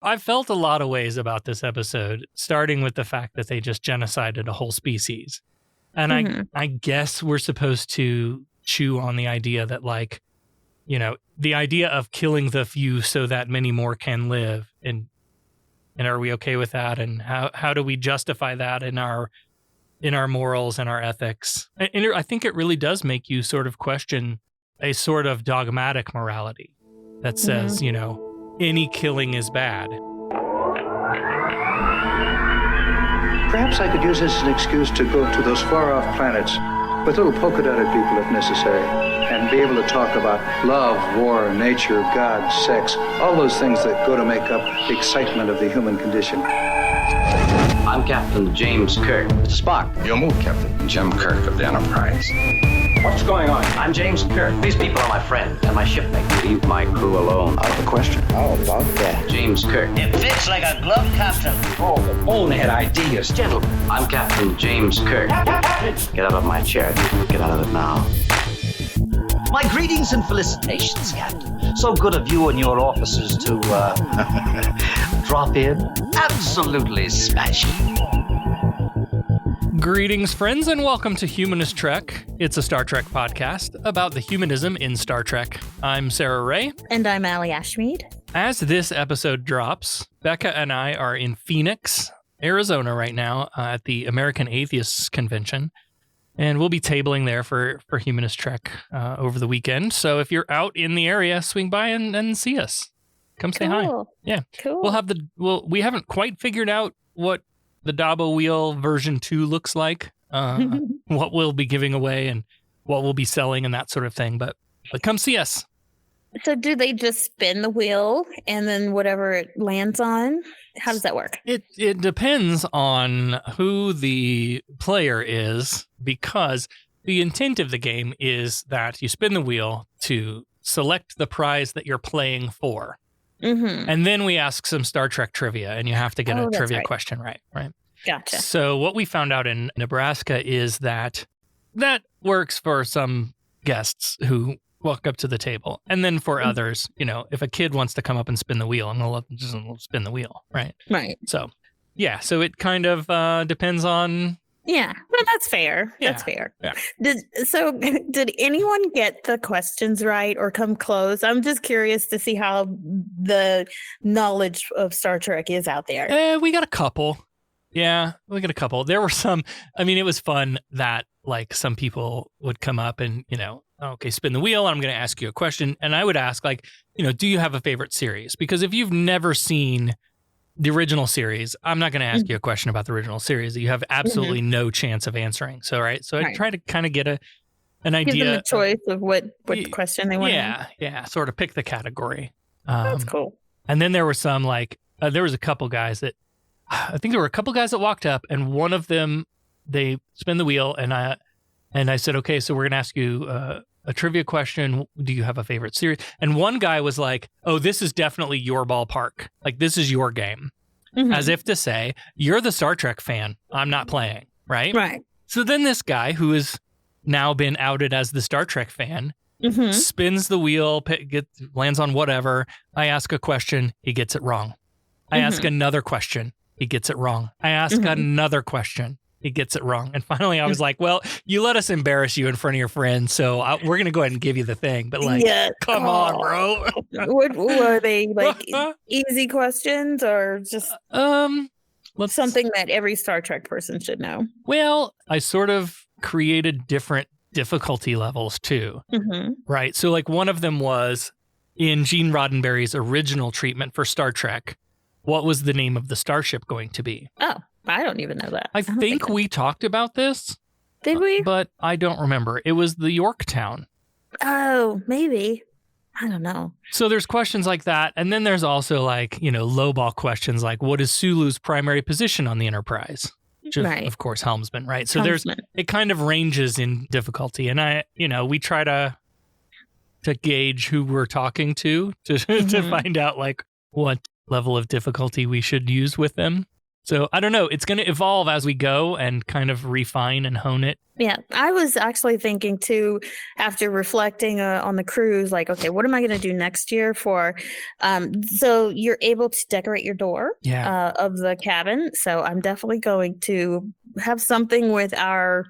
I've felt a lot of ways about this episode, starting with the fact that they just genocided a whole species. And I guess we're supposed to chew on the idea that, like, you know, the idea of killing the few so that many more can live. And are we okay with that? And how do we justify that in our morals and our ethics? And I think it really does make you sort of question a sort of dogmatic morality that says, you know, any killing is bad. Perhaps I could use this as an excuse to go to those far-off planets with little polka-dotted people if necessary, and be able to talk about love, war, nature, God, sex, all those things that go to make up the excitement of the human condition. I'm Captain James Kirk. Spock. Your move, Captain. Jim Kirk of the Enterprise. What's going on? I'm James Kirk. These people are my friend and my shipmate. Leave my crew alone. Out of the question. How about that? James Kirk. It fits like a glove, Captain. Oh, the bonehead ideas. Gentlemen, I'm Captain James Kirk. Get out of my chair. Get out of it now. My greetings and felicitations, Captain. So good of you and your officers to, drop in. Absolutely smashing. Greetings, friends, and welcome to Humanist Trek. It's a Star Trek podcast about the humanism in Star Trek. I'm Sarah Ray. And I'm Allie Ashmead. As this episode drops, Becca and I are in Phoenix, Arizona right now at the American Atheists Convention. And we'll be tabling there for Humanist Trek over the weekend. So if you're out in the area, swing by and see us. Come say hi. Yeah. Cool. We haven't quite figured out what the Dabo Wheel version 2 looks like, what we'll be giving away and what we'll be selling and that sort of thing. But come see us. So do they just spin the wheel and then whatever it lands on? How does that work? It depends on who the player is, because the intent of the game is that you spin the wheel to select the prize that you're playing for. Mm-hmm. And then we ask some Star Trek trivia, and you have to get a trivia right. question right? Gotcha. So what we found out in Nebraska is that works for some guests who walk up to the table. And then for others, you know, if a kid wants to come up and spin the wheel, I'm going to let them just spin the wheel, right? Right. So, yeah. So it kind of depends on... Yeah, well, that's fair. Yeah. That's fair. Yeah. Did anyone get the questions right or come close? I'm just curious to see how the knowledge of Star Trek is out there. We got a couple. Yeah, we got a couple. There were some, I mean, it was fun that like some people would come up and, you know, okay, spin the wheel. I'm going to ask you a question. And I would ask like, you know, do you have a favorite series? Because if you've never seen the original series, I'm not going to ask you a question about the original series that you have absolutely no chance of answering. So, right. So I try to kind of get an idea. Give them a choice of what question they want. Yeah. Sort of pick the category. That's cool. And then there were some like, there was a couple guys that, I think there were a couple guys that walked up and one of them, they spin the wheel and I said, okay, so we're going to ask you a trivia question. Do you have a favorite series? And one guy was like, oh, this is definitely your ballpark. Like, this is your game. Mm-hmm. As if to say, you're the Star Trek fan. I'm not playing, right? Right. So then this guy who has now been outed as the Star Trek fan spins the wheel, lands on whatever. I ask a question. He gets it wrong. I ask another question. He gets it wrong. I ask another question. He gets it wrong. And finally, I was like, well, you let us embarrass you in front of your friends, so we're going to go ahead and give you the thing. But like, come on, bro. What were they, like easy questions or just something that every Star Trek person should know? Well, I sort of created different difficulty levels too, right? So like one of them was in Gene Roddenberry's original treatment for Star Trek, what was the name of the starship going to be? Oh. I don't even know that. I think we talked about this. Did we? But I don't remember. It was the Yorktown. Oh, maybe. I don't know. So there's questions like that. And then there's also like, you know, lowball questions like, what is Sulu's primary position on the Enterprise? Which is, of course, helmsman, right? So it kind of ranges in difficulty. And we try to gauge who we're talking to find out like what level of difficulty we should use with them. So I don't know. It's going to evolve as we go and kind of refine and hone it. Yeah, I was actually thinking too, after reflecting on the cruise, like, okay, what am I going to do next year for? So you're able to decorate your door of the cabin. So I'm definitely going to have something with our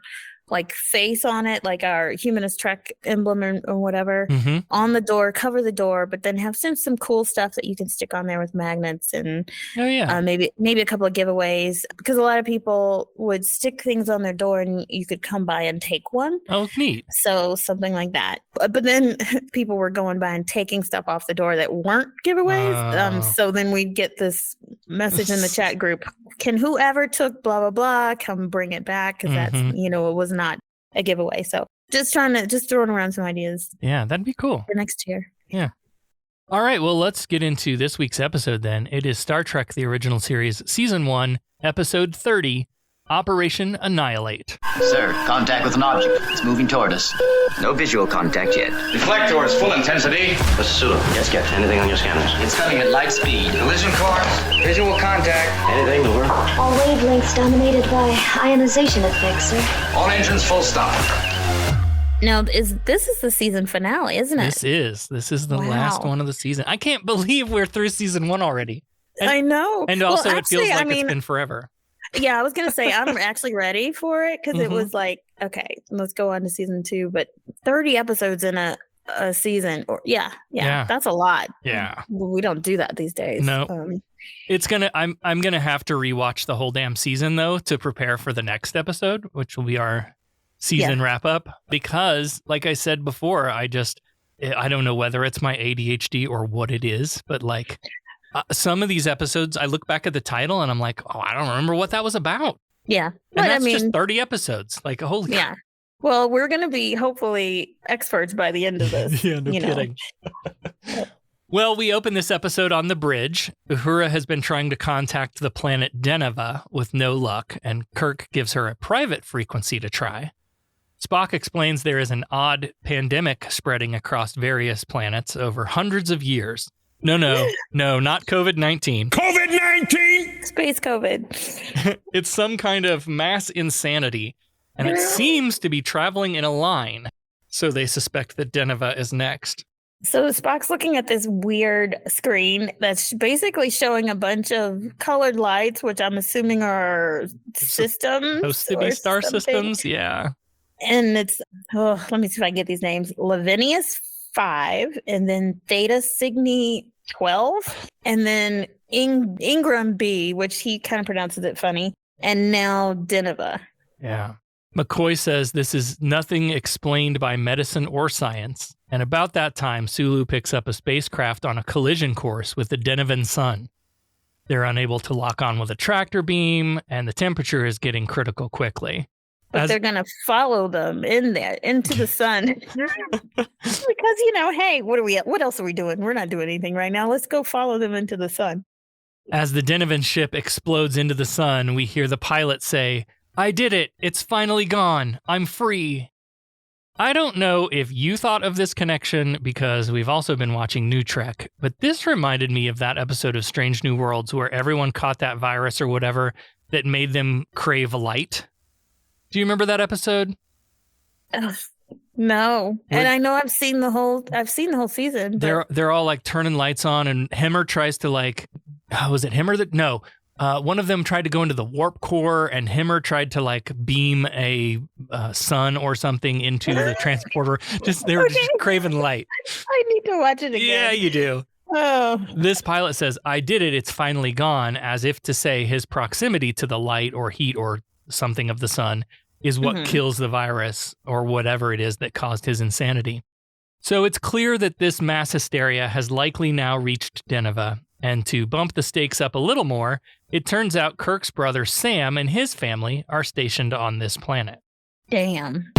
like face on it, like our Humanist Trek emblem or whatever on the door, cover the door, but then have some cool stuff that you can stick on there with magnets and maybe a couple of giveaways, because a lot of people would stick things on their door and you could come by and take one. Oh, neat. So something like that. But then people were going by and taking stuff off the door that weren't giveaways. So then we'd get this message in the chat group, can whoever took blah, blah, blah, come bring it back? Because that's, it was not a giveaway. So just throwing around some ideas. Yeah, that'd be cool. For next year. Yeah. All right, well, let's get into this week's episode then. It is Star Trek, the original series, Season 1, Episode 30, Operation Annihilate. Sir, contact with an object. It's moving toward us. No visual contact yet. Deflectors, full intensity. Sulu, yes, Captain. Anything on your scanners? It's coming at light speed. Collision course. Visual contact. Anything, over? All wavelengths dominated by ionization effects, sir. All engines full stop. Now, this is the season finale, isn't it? This is the last one of the season. I can't believe we're through season 1 already. I know. And also it feels like it's been forever. Yeah, I was going to say I'm actually ready for it because it was like, okay, let's go on to season 2. But 30 episodes in a season, or that's a lot. Yeah, we don't do that these days. No, I'm gonna have to rewatch the whole damn season though to prepare for the next episode, which will be our season wrap up. Because, like I said before, I don't know whether it's my ADHD or what it is, but like. Some of these episodes, I look back at the title and I'm like, oh, I don't remember what that was about. Yeah. And that's just 30 episodes. Like, holy yeah. Well, we're going to be hopefully experts by the end of this. Yeah, no kidding. Well, we open this episode on the bridge. Uhura has been trying to contact the planet Deneva with no luck, and Kirk gives her a private frequency to try. Spock explains there is an odd pandemic spreading across various planets over hundreds of years. No, not COVID-19. COVID-19! Space COVID. It's some kind of mass insanity, and it seems to be traveling in a line, so they suspect that Deneva is next. So Spock's looking at this weird screen that's basically showing a bunch of colored lights, which I'm assuming are systems. Supposed to be star systems, yeah. And it's, let me see if I can get these names. Lavinius 5, and then Theta Cygni 12, and then Ingram B, which he kind of pronounces it funny, and now Deneva. Yeah. McCoy says this is nothing explained by medicine or science, and about that time, Sulu picks up a spacecraft on a collision course with the Denevan sun. They're unable to lock on with a tractor beam, and the temperature is getting critical quickly. But they're going to follow them into the sun. Because, hey, what else are we doing? We're not doing anything right now. Let's go follow them into the sun. As the Denevan ship explodes into the sun, we hear the pilot say, "I did it. It's finally gone. I'm free." I don't know if you thought of this connection because we've also been watching New Trek, but this reminded me of that episode of Strange New Worlds where everyone caught that virus or whatever that made them crave light. Do you remember that episode? No. And I know I've seen the whole season. But... They're all like turning lights on, and Hemmer tries to was it Hemmer that? No. One of them tried to go into the warp core, and Hemmer tried to beam a sun or something into the transporter. They were just craving light. I need to watch it again. Yeah, you do. Oh. This pilot says, "I did it. It's finally gone," as if to say his proximity to the light or heat or something of the sun is what kills the virus or whatever it is that caused his insanity. So it's clear that this mass hysteria has likely now reached Deneva, and to bump the stakes up a little more, it turns out Kirk's brother Sam and his family are stationed on this planet. Damn.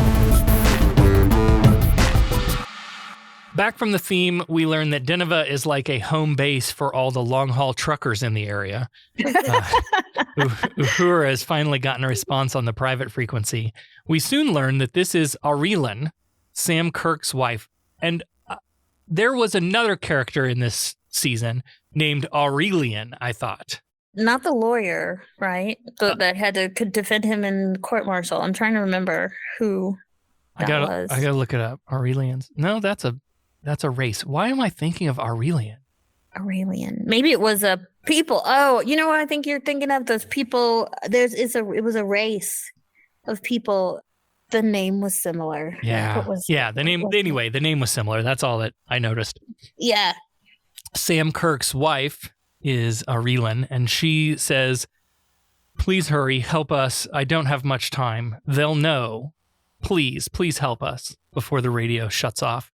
Back from the theme, we learn that Deneva is like a home base for all the long-haul truckers in the area. Uhura has finally gotten a response on the private frequency. We soon learn that this is Aurelin, Sam Kirk's wife. And there was another character in this season named Aurelian, I thought. Not the lawyer, right? That had to defend him in court-martial. I'm trying to remember who that was. I gotta look it up. Aurelians. No, that's a race. Why am I thinking of Aurelian? Aurelian. Maybe it was a people. Oh, you know what I think you're thinking of? Those people. It was a race of people. The name was similar. Yeah. The name was similar. That's all that I noticed. Yeah. Sam Kirk's wife is Aurelian, and she says, "Please hurry, help us. I don't have much time. They'll know. Please help us," before the radio shuts off.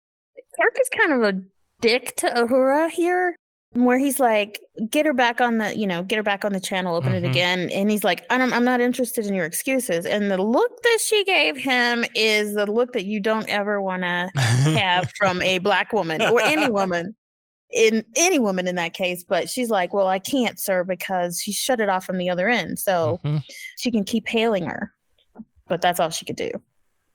Kirk is kind of a dick to Uhura here, where he's like, get her back on the channel, open it again. And he's like, I'm not interested in your excuses. And the look that she gave him is the look that you don't ever want to have from a Black woman or any woman. In that case, but she's like, well, I can't, sir, because she shut it off from the other end. So she can keep hailing her, but that's all she could do.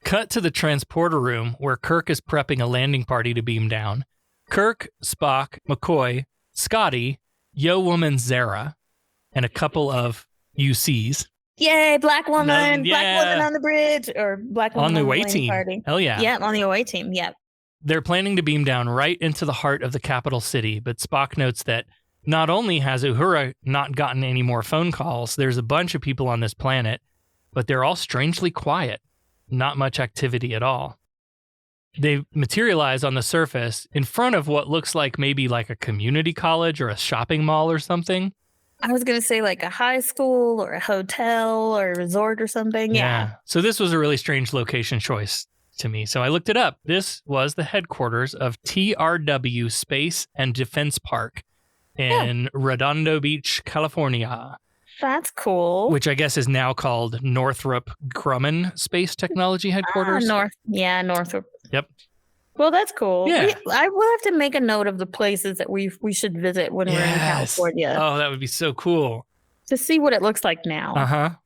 Cut to the transporter room where Kirk is prepping a landing party to beam down. Kirk, Spock, McCoy, Scotty, Yo-Woman Zara, and a couple of UCs. Yay, Black woman, Black woman on the bridge, or Black woman on the away team. Party. Hell yeah. Yeah, on the away team, yep. They're planning to beam down right into the heart of the capital city, but Spock notes that not only has Uhura not gotten any more phone calls, there's a bunch of people on this planet, but they're all strangely quiet. Not much activity at all. They materialize on the surface in front of what looks like maybe like a community college or a shopping mall or something. I was going to say like a high school or a hotel or a resort or something. Yeah. So this was a really strange location choice to me. So I looked it up. This was the headquarters of TRW Space and Defense Park in Redondo Beach, California. That's cool. Which I guess is now called Northrop Grumman Space Technology Headquarters. Northrop. Yep. Well, that's cool. Yeah. I will have to make a note of the places that we should visit when we're in California. Oh, that would be so cool. To see what it looks like now.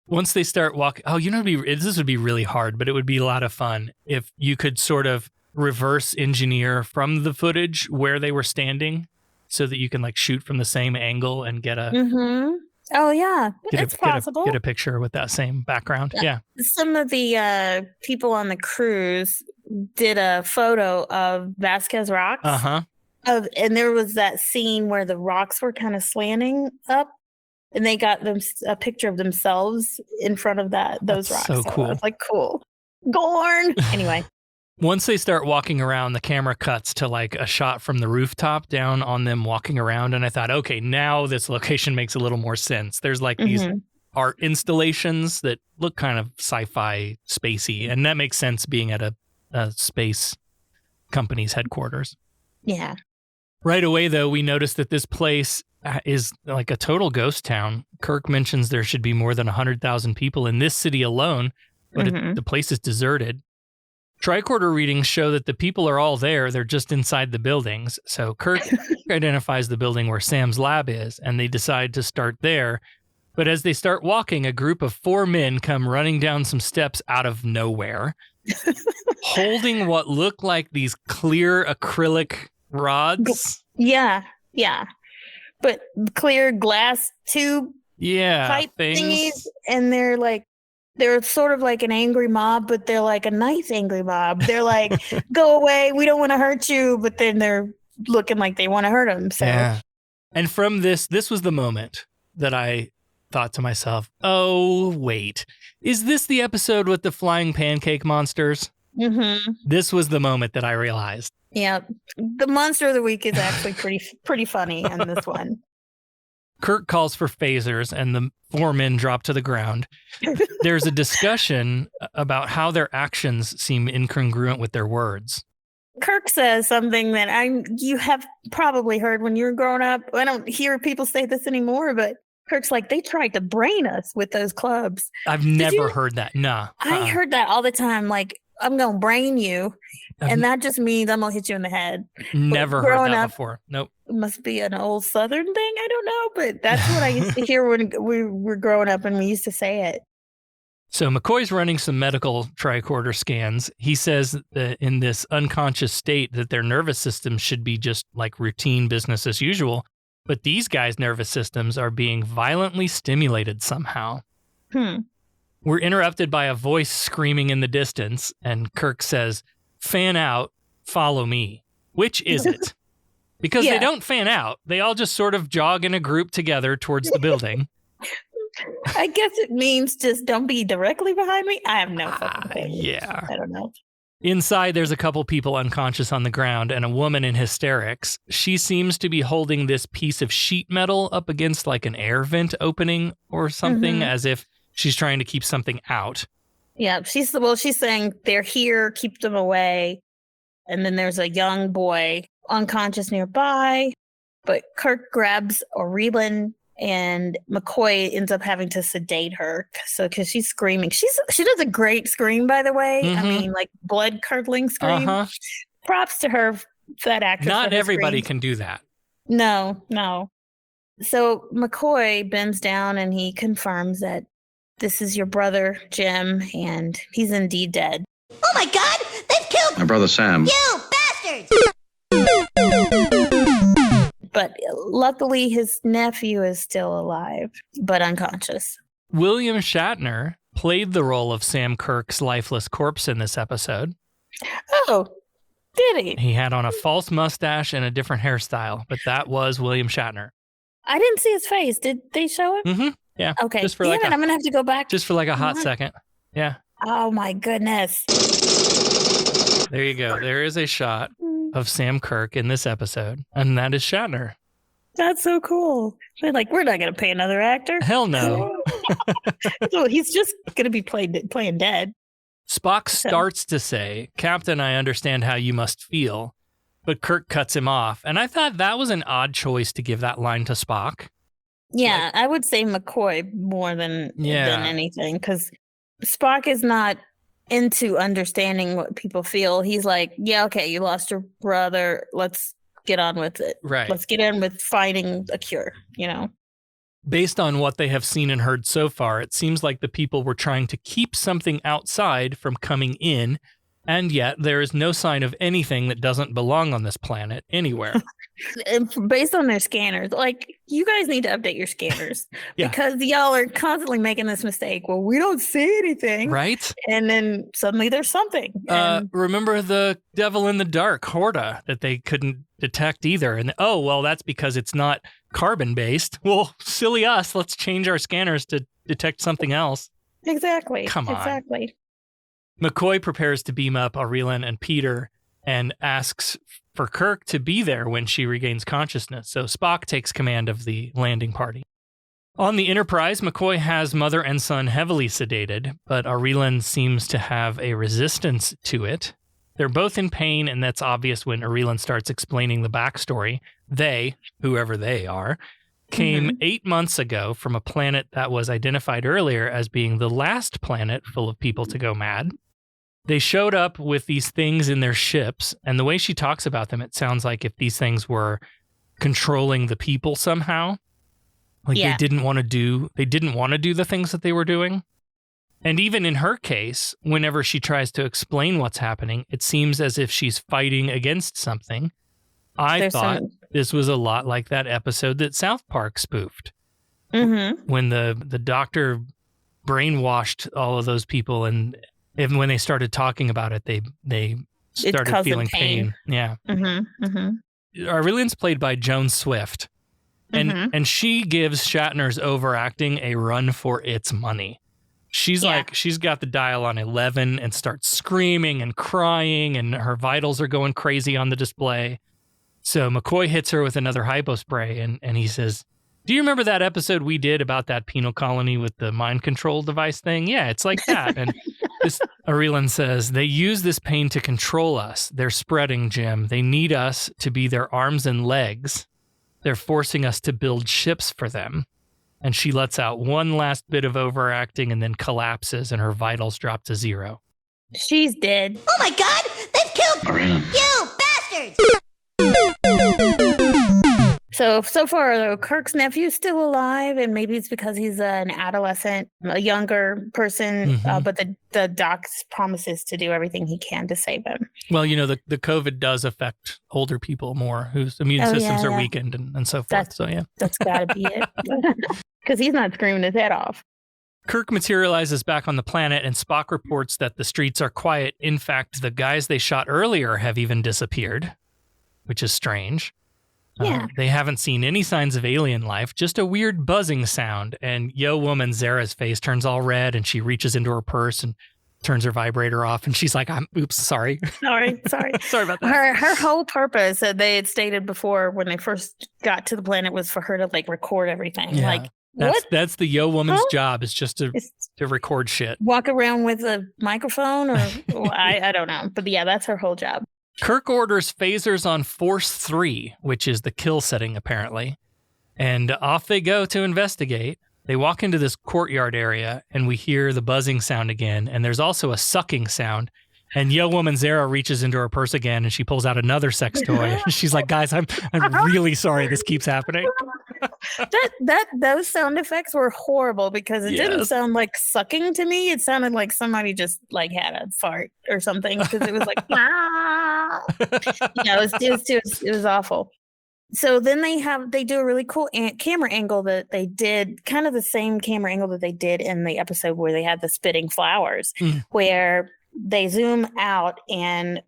Once they start walking, this would be really hard, but it would be a lot of fun if you could sort of reverse engineer from the footage where they were standing so that you can like shoot from the same angle and get a... Oh, yeah. It's possible. Get a picture with that same background. Yeah. Some of the people on the cruise did a photo of Vasquez Rocks. And there was that scene where the rocks were kind of slanting up. And they got them a picture of themselves in front of those rocks. So cool. I was like, cool. Gorn. Anyway. Once they start walking around, the camera cuts to like a shot from the rooftop down on them walking around. And I thought, okay, now this location makes a little more sense. There's like these art installations that look kind of sci-fi spacey. And that makes sense being at a space company's headquarters. Yeah. Right away, though, we noticed that this place is like a total ghost town. Kirk mentions there should be more than 100,000 people in this city alone, but the place is deserted. Tricorder readings show that the people are all there. They're just inside the buildings. So Kirk identifies the building where Sam's lab is, and they decide to start there. But as they start walking, a group of 4 men come running down some steps out of nowhere, holding what look like these clear acrylic rods. Yeah. But clear glass tube type thingies. And they're sort of like an angry mob, but they're like a nice angry mob. They're like, go away, we don't want to hurt you. But then they're looking like they want to hurt him. So. Yeah. And from this was the moment that I thought to myself, oh, wait, is this the episode with the flying pancake monsters? This was the moment that I realized. Yeah. The monster of the week is actually pretty funny in this one. Kirk calls for phasers and the 4 men drop to the ground. There's a discussion about how their actions seem incongruent with their words. Kirk says something that you have probably heard when you were growing up. I don't hear people say this anymore, but Kirk's like, they tried to brain us with those clubs. I've never heard that. Nah. I heard that all the time. Like, I'm going to brain you. And that just means I'm going to hit you in the head. Never heard that before. Nope. It must be an old Southern thing. I don't know. But that's what I used to hear when we were growing up and we used to say it. So McCoy's running some medical tricorder scans. He says that in this unconscious state that their nervous system should be just like routine business as usual. But these guys' nervous systems are being violently stimulated somehow. We're interrupted by a voice screaming in the distance, and Kirk says, "Fan out, follow me." Which is it? Because they don't fan out. They all just sort of jog in a group together towards the building. I guess it means just don't be directly behind me. I have no fucking clue. Yeah. I don't know. Inside, there's a couple people unconscious on the ground and a woman in hysterics. She seems to be holding this piece of sheet metal up against like an air vent opening or something, as if she's trying to keep something out. Yeah, she's saying they're here, keep them away. And then there's a young boy unconscious nearby, but Kirk grabs Aurelin and McCoy ends up having to sedate her because she's screaming. She does a great scream, by the way. I mean, like blood curdling scream. Props to her, that actress. Not everybody can do that. No. So McCoy bends down and he confirms that this is your brother, Jim, and he's indeed dead. Oh my God! They've killed My brother Sam. you, bastards! But luckily, his nephew is still alive, but unconscious. William Shatner played the role of Sam Kirk's lifeless corpse in this episode. Oh, did he? He had on a false mustache and a different hairstyle, but that was William Shatner. I didn't see his face. Did they show it? Yeah. Okay. Just for I'm going to have to go back. Just for like a hot second. Yeah. Oh, my goodness. There you go. There is a shot of Sam Kirk in this episode, and that is Shatner. That's so cool. They're like, we're not going to pay another actor. Hell no. So he's just going to be playing dead. Spock starts to say, "Captain, I understand how you must feel," but Kirk cuts him off. And I thought that was an odd choice to give that line to Spock. Yeah, I would say McCoy more than anything, because Spock is not into understanding what people feel. He's like, yeah, okay, you lost your brother. Let's get on with it. Right. Let's get in with finding a cure, Based on what they have seen and heard so far, it seems like the people were trying to keep something outside from coming in, and yet there is no sign of anything that doesn't belong on this planet anywhere. Based on their scanners, like, you guys need to update your scanners because y'all are constantly making this mistake. Well, we don't see anything. Right. And then suddenly there's something. Remember the Devil in the Dark, Horta, that they couldn't detect either. And that's because it's not carbon-based. Well, silly us. Let's change our scanners to detect something else. Exactly. Come on. Exactly. McCoy prepares to beam up Aurelin and Peter and asks for Kirk to be there when she regains consciousness, so Spock takes command of the landing party. On the Enterprise, McCoy has mother and son heavily sedated, but Aurelin seems to have a resistance to it. They're both in pain, and that's obvious when Aurelin starts explaining the backstory. They, whoever they are, came 8 months ago from a planet that was identified earlier as being the last planet full of people to go mad. They showed up with these things in their ships, and the way she talks about them, it sounds like if these things were controlling the people somehow, like they didn't want to do the things that they were doing. And even in her case, whenever she tries to explain what's happening, it seems as if she's fighting against something. I thought this was a lot like that episode that South Park spoofed. When the doctor brainwashed all of those people, and when they started talking about it, they started feeling pain. Yeah. Aurelin's played by Joan Swift, and she gives Shatner's overacting a run for its money. She's she's got the dial on 11 and starts screaming and crying, and her vitals are going crazy on the display. So McCoy hits her with another hypospray, and he says, "Do you remember that episode we did about that penal colony with the mind control device thing? Yeah, it's like that." And Aurelin says, "They use this pain to control us. They're spreading, Jim. They need us to be their arms and legs. They're forcing us to build ships for them." And she lets out one last bit of overacting and then collapses, and her vitals drop to 0. She's dead. Oh my God! They've killed Aurelin. you, bastards! So far, though, Kirk's nephew's still alive, and maybe it's because he's an adolescent, a younger person, but the doc promises to do everything he can to save him. Well, the COVID does affect older people more whose immune systems are weakened and so forth. That's got to be it. Because he's not screaming his head off. Kirk materializes back on the planet, and Spock reports that the streets are quiet. In fact, the guys they shot earlier have even disappeared, which is strange. Yeah. They haven't seen any signs of alien life, just a weird buzzing sound. And woman Zara's face turns all red, and she reaches into her purse and turns her vibrator off. And she's like, oops, sorry. Sorry. Sorry about that. Her whole purpose that they had stated before when they first got to the planet was for her to record everything. Yeah. That's the woman's job, is just to record shit. Walk around with a microphone, or I don't know. But yeah, that's her whole job. Kirk orders phasers on Force 3, which is the kill setting, apparently. And off they go to investigate. They walk into this courtyard area, and we hear the buzzing sound again. And there's also a sucking sound. And woman Zara reaches into her purse again, and she pulls out another sex toy. She's like, guys, I'm really sorry this keeps happening. Those sound effects were horrible because it didn't sound like sucking to me. It sounded like somebody just had a fart or something, because it was like, it was awful. So then they do a really cool camera angle that they did, kind of the same camera angle that they did in the episode where they had the spitting flowers, where they zoom out and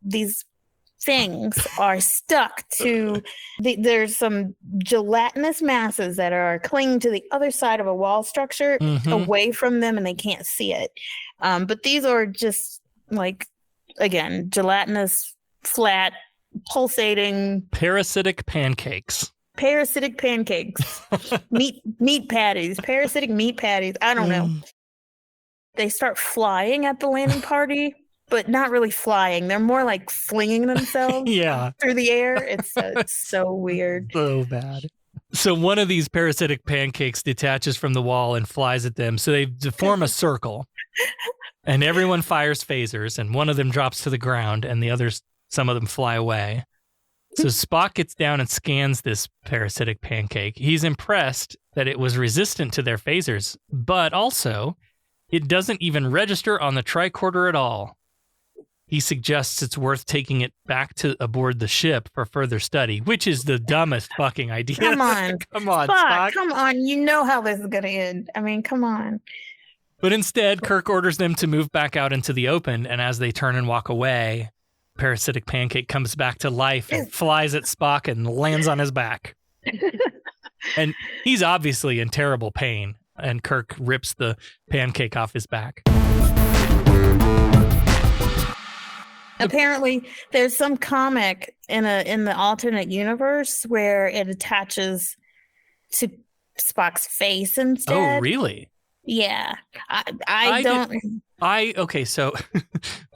these things are stuck to there's some gelatinous masses that are clinging to the other side of a wall structure away from them, and they can't see it. But these are just again, gelatinous, flat, pulsating parasitic pancakes. meat patties, parasitic meat patties. I don't know. They start flying at the landing party, but not really flying. They're more like flinging themselves through the air. It's so weird. So bad. So one of these parasitic pancakes detaches from the wall and flies at them. So they form a circle, and everyone fires phasers, and one of them drops to the ground, and some of them fly away. So Spock gets down and scans this parasitic pancake. He's impressed that it was resistant to their phasers, but also it doesn't even register on the tricorder at all. He suggests it's worth taking it back to aboard the ship for further study, which is the dumbest fucking idea. Come on, Spock. Come on, you know how this is going to end. I mean, come on. But instead, Kirk orders them to move back out into the open, and as they turn and walk away, parasitic pancake comes back to life and flies at Spock and lands on his back. And he's obviously in terrible pain, and Kirk rips the pancake off his back. Apparently, there's some comic in the alternate universe where it attaches to Spock's face instead. Oh, really? Yeah. I don't... Okay, so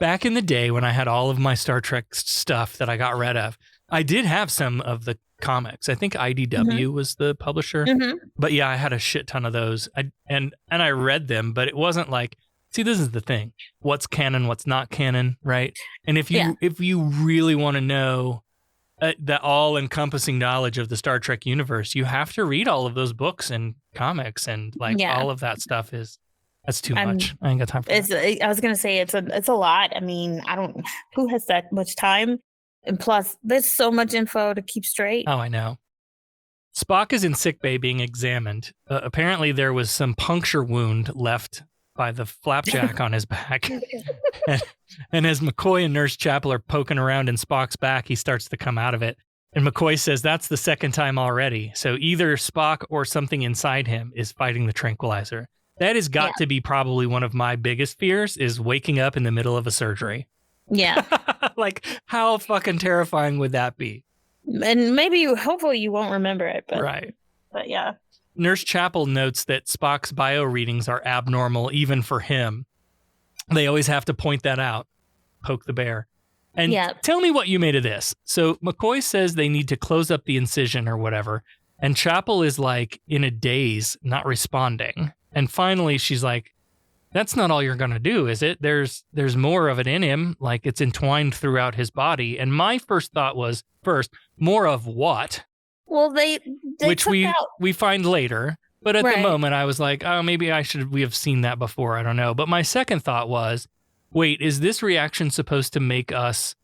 back in the day when I had all of my Star Trek stuff that I got rid of, I did have some of the comics. I think IDW was the publisher. But yeah, I had a shit ton of those. And I read them, but it wasn't like, see, this is the thing. What's canon, what's not canon, right? And if you really want to know the all-encompassing knowledge of the Star Trek universe, you have to read all of those books and comics, and all of that stuff that's too much. I ain't got time for that. I was gonna say it's a lot. I mean, who has that much time? And plus, there's so much info to keep straight. Oh, I know. Spock is in sickbay being examined. Apparently, there was some puncture wound left by the flapjack on his back. and as McCoy and Nurse Chapel are poking around in Spock's back, he starts to come out of it. And McCoy says that's the second time already. So either Spock or something inside him is fighting the tranquilizer. That has got to be probably one of my biggest fears, is waking up in the middle of a surgery. Yeah. Like, how fucking terrifying would that be? And hopefully you won't remember it. But, right. But yeah. Nurse Chapel notes that Spock's bio readings are abnormal even for him. They always have to point that out. Poke the bear. And tell me what you made of this. So McCoy says they need to close up the incision or whatever. And Chapel is like in a daze, not responding. And finally she's like, that's not all you're going to do, is it? There's more of it in him. Like, it's entwined throughout his body. And my first thought was, more of what? Well, they which took out... we find later. But at the moment, I was like, oh, maybe we have seen that before. I don't know. But my second thought was, wait, is this reaction supposed to make us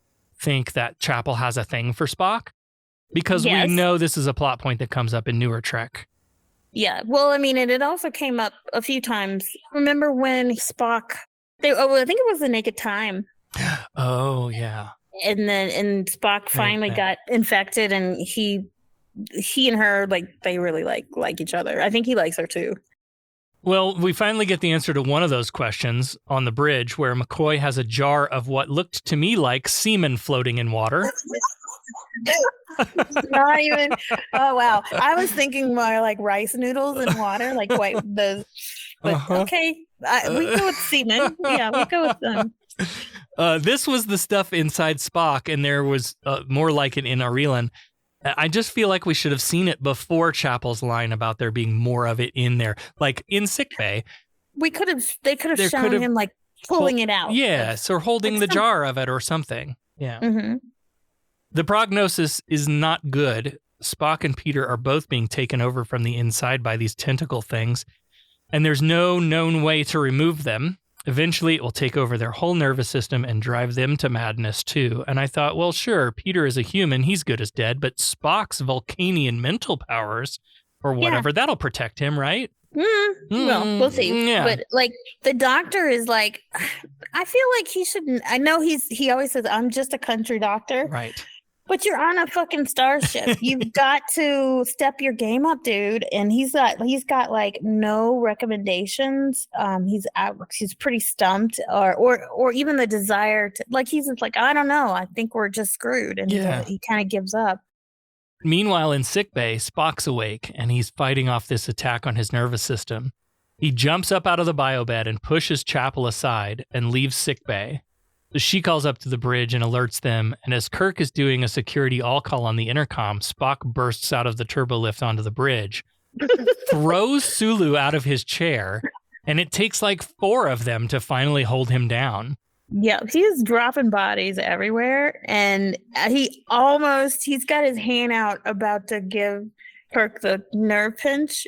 think that Chapel has a thing for Spock? Because we know this is a plot point that comes up in newer Trek. Yeah. Well, I mean, it also came up a few times. Remember when Spock... I think it was The Naked Time. Oh, yeah. And Spock finally got infected, and he and her, like, they really like each other. I think he likes her too. Well, we finally get the answer to one of those questions on the bridge, where McCoy has a jar of what looked to me like semen floating in water. Not even. Oh wow! I was thinking more like rice noodles in water, like white those. But okay, we go with semen. Yeah, we go with them. This was the stuff inside Spock, and there was more like it in Arelan. I just feel like we should have seen it before Chapel's line about there being more of it in there, like in sickbay. They could have shown him like pulling it out. Yes, or holding the jar of it or something. Yeah. Mm-hmm. The prognosis is not good. Spock and Peter are both being taken over from the inside by these tentacle things, and there's no known way to remove them. Eventually, it will take over their whole nervous system and drive them to madness, too. And I thought, well, sure, Peter is a human. He's good as dead. But Spock's Vulcanian mental powers or whatever, that'll protect him, right? Well, we'll see. Yeah. But, like, the doctor is like, I feel like he shouldn't. I know he always says, I'm just a country doctor. Right. But you're on a fucking starship. You've got to step your game up, dude. And he's got like no recommendations. He's pretty stumped, or even the desire to, like, he's just like, I don't know. I think we're just screwed, and he kind of gives up. Meanwhile, in sickbay, Spock's awake, and he's fighting off this attack on his nervous system. He jumps up out of the biobed and pushes Chapel aside and leaves sickbay. She calls up to the bridge and alerts them, and as Kirk is doing a security all-call on the intercom, Spock bursts out of the turbolift onto the bridge, throws Sulu out of his chair, and it takes like 4 of them to finally hold him down. Yeah, he's dropping bodies everywhere, and he's got his hand out about to give Kirk the nerve pinch,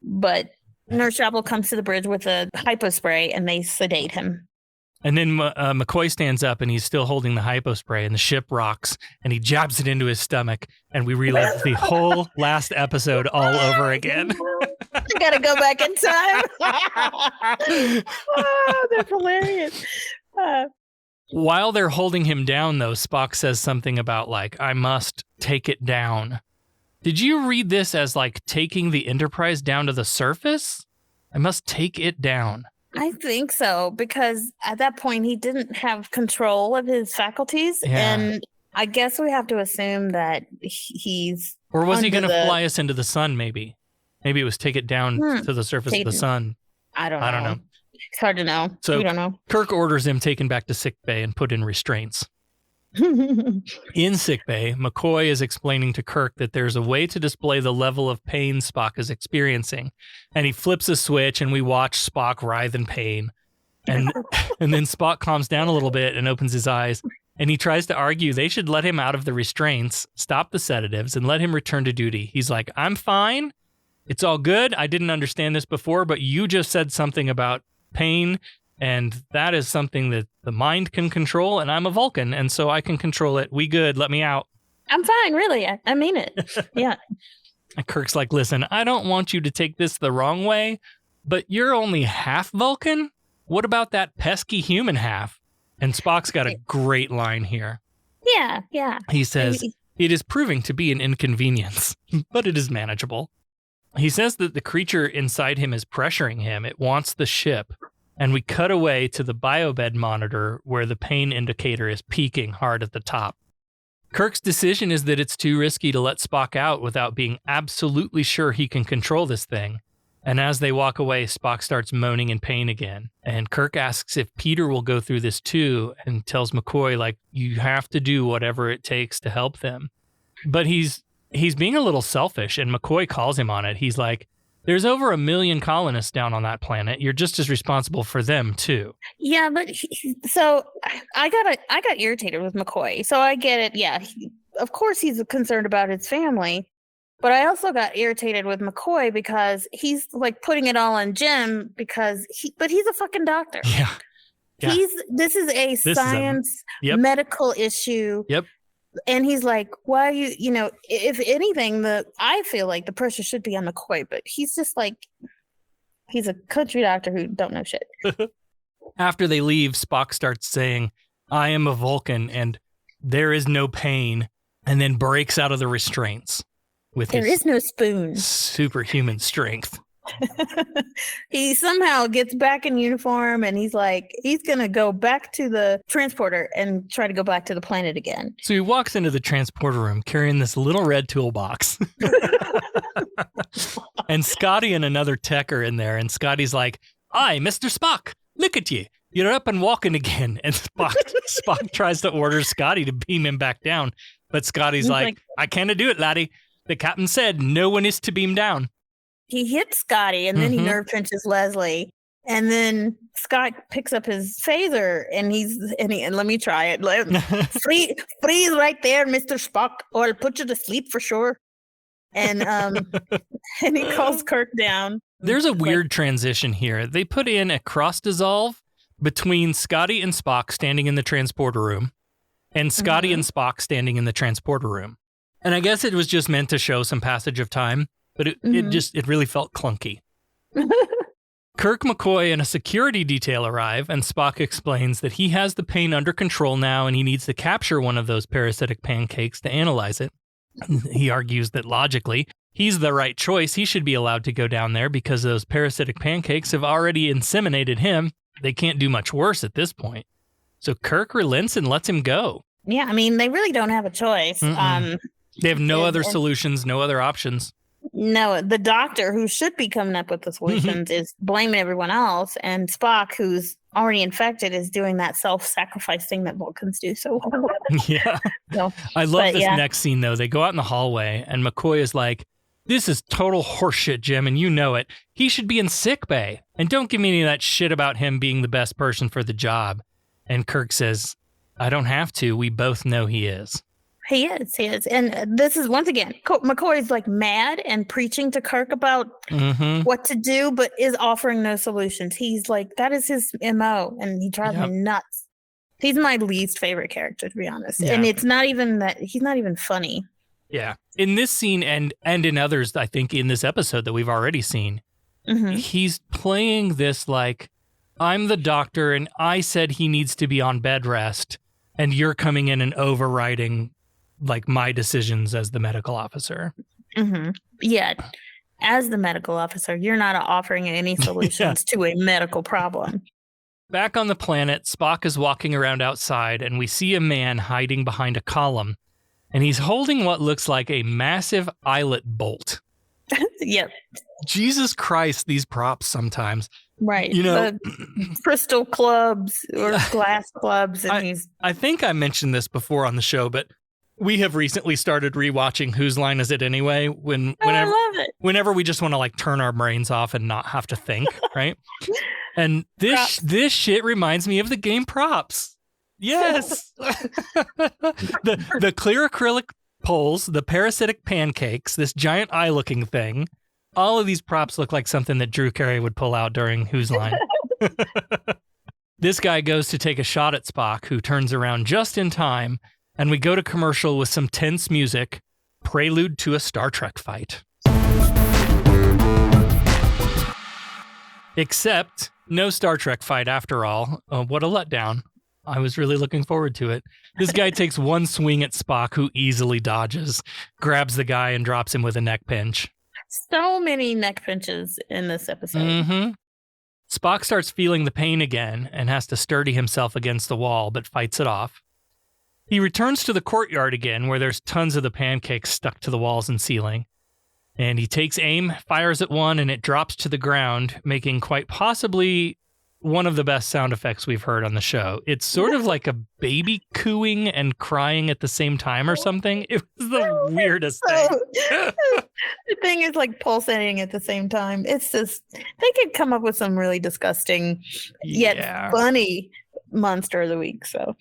but Nurse Chapel comes to the bridge with a hypo spray, and they sedate him. And then McCoy stands up, and he's still holding the hypo spray, and the ship rocks, and he jabs it into his stomach, and we relive the whole last episode all over again. I gotta go back in time. Oh, that's hilarious. While they're holding him down, though, Spock says something about, like, I must take it down. Did you read this as, like, taking the Enterprise down to the surface? I must take it down. I think so, because at that point he didn't have control of his faculties, and I guess we have to assume that he's... Or was he going to fly us into the sun, maybe? Maybe it was take it down to the surface of the sun. I don't know. It's hard to know. So we don't know. Kirk orders him taken back to sickbay and put in restraints. In sickbay, McCoy is explaining to Kirk that there's a way to display the level of pain Spock is experiencing. And he flips a switch, and we watch Spock writhe in pain. And then Spock calms down a little bit and opens his eyes. And he tries to argue they should let him out of the restraints, stop the sedatives, and let him return to duty. He's like, I'm fine. It's all good. I didn't understand this before, but you just said something about pain. And that is something that the mind can control, and I'm a Vulcan, and so I can control it. We good. Let me out. I'm fine, really. I mean it. Yeah. And Kirk's like, listen, I don't want you to take this the wrong way, but you're only half Vulcan? What about that pesky human half? And Spock's got a great line here. Yeah. He says, it is proving to be an inconvenience, but it is manageable. He says that the creature inside him is pressuring him. It wants the ship. And we cut away to the biobed monitor where the pain indicator is peaking hard at the top. Kirk's decision is that it's too risky to let Spock out without being absolutely sure he can control this thing. And as they walk away, Spock starts moaning in pain again. And Kirk asks if Peter will go through this too, and tells McCoy, like, you have to do whatever it takes to help them. But he's being a little selfish, and McCoy calls him on it. He's like, there's over 1 million colonists down on that planet. You're just as responsible for them, too. Yeah, but so I got irritated with McCoy. So I get it. Yeah, of course he's concerned about his family. But I also got irritated with McCoy because he's like putting it all on Jim because he's a fucking doctor. Yeah. This is a science medical issue. Yep. And he's like, why are you, if anything, I feel like the pressure should be on McCoy, but he's just like, he's a country doctor who don't know shit. After they leave, Spock starts saying, I am a Vulcan and there is no pain, and then breaks out of the restraints with there is no spoon. Superhuman strength. He somehow gets back in uniform and he's like, he's going to go back to the transporter and try to go back to the planet again. So he walks into the transporter room carrying this little red toolbox. And Scotty and another tech are in there. And Scotty's like, "Hi, Mr. Spock. Look at you. You're up and walking again." And Spock tries to order Scotty to beam him back down. But Scotty's like, "I can't do it, laddie. The captain said no one is to beam down." He hits Scotty and then he nerve pinches Leslie. And then Scott picks up his phaser and let me try it. Freeze right there, Mr. Spock, or I'll put you to sleep for sure. And and he calls Kirk down. There's a weird transition here. They put in a cross dissolve between Scotty and Spock standing in the transporter room and Scotty and Spock standing in the transporter room. And I guess it was just meant to show some passage of time, but it really felt clunky. Kirk, McCoy, and a security detail arrive, and Spock explains that he has the pain under control now and he needs to capture one of those parasitic pancakes to analyze it. He argues that logically, he's the right choice. He should be allowed to go down there because those parasitic pancakes have already inseminated him. They can't do much worse at this point. So Kirk relents and lets him go. Yeah, I mean, they really don't have a choice. They have no other solutions, no other options. No, the doctor who should be coming up with the solutions is blaming everyone else. And Spock, who's already infected, is doing that self-sacrifice thing that Vulcans do so well. Yeah. I love this next scene, though. They go out in the hallway, and McCoy is like, "This is total horseshit, Jim, and you know it. He should be in sick bay. And don't give me any of that shit about him being the best person for the job." And Kirk says, "I don't have to. We both know he is." He is. And this is, once again, McCoy's like mad and preaching to Kirk about what to do, but is offering no solutions. He's like, that is his MO, and he drives me nuts. He's my least favorite character, to be honest. Yeah. And it's not even that, he's not even funny. Yeah. In this scene and in others, I think in this episode that we've already seen, he's playing this like, I'm the doctor and I said he needs to be on bed rest, and you're coming in and overriding like my decisions as the medical officer. Yeah. As the medical officer, you're not offering any solutions to a medical problem. Back on the planet, Spock is walking around outside and we see a man hiding behind a column, and he's holding what looks like a massive eyelet bolt. Yep. Jesus Christ, these props sometimes. Right. You know, crystal clubs or glass clubs. And I think I mentioned this before on the show, but we have recently started rewatching Whose Line Is It Anyway? Whenever we just want to like turn our brains off and not have to think, right? And this shit reminds me of the game Props. Yes. the clear acrylic poles, the parasitic pancakes, this giant eye-looking thing. All of these props look like something that Drew Carey would pull out during Whose Line. This guy goes to take a shot at Spock, who turns around just in time, and we go to commercial with some tense music, prelude to a Star Trek fight. Except, no Star Trek fight after all. What a letdown. I was really looking forward to it. This guy takes one swing at Spock, who easily dodges, grabs the guy, and drops him with a neck pinch. So many neck pinches in this episode. Spock starts feeling the pain again and has to sturdy himself against the wall, but fights it off. He returns to the courtyard again, where there's tons of the pancakes stuck to the walls and ceiling. And he takes aim, fires at one, and it drops to the ground, making quite possibly one of the best sound effects we've heard on the show. It's sort of like a baby cooing and crying at the same time or something. It was the weirdest thing. The thing is like pulsating at the same time. It's just, they could come up with some really disgusting yet funny monster of the week. So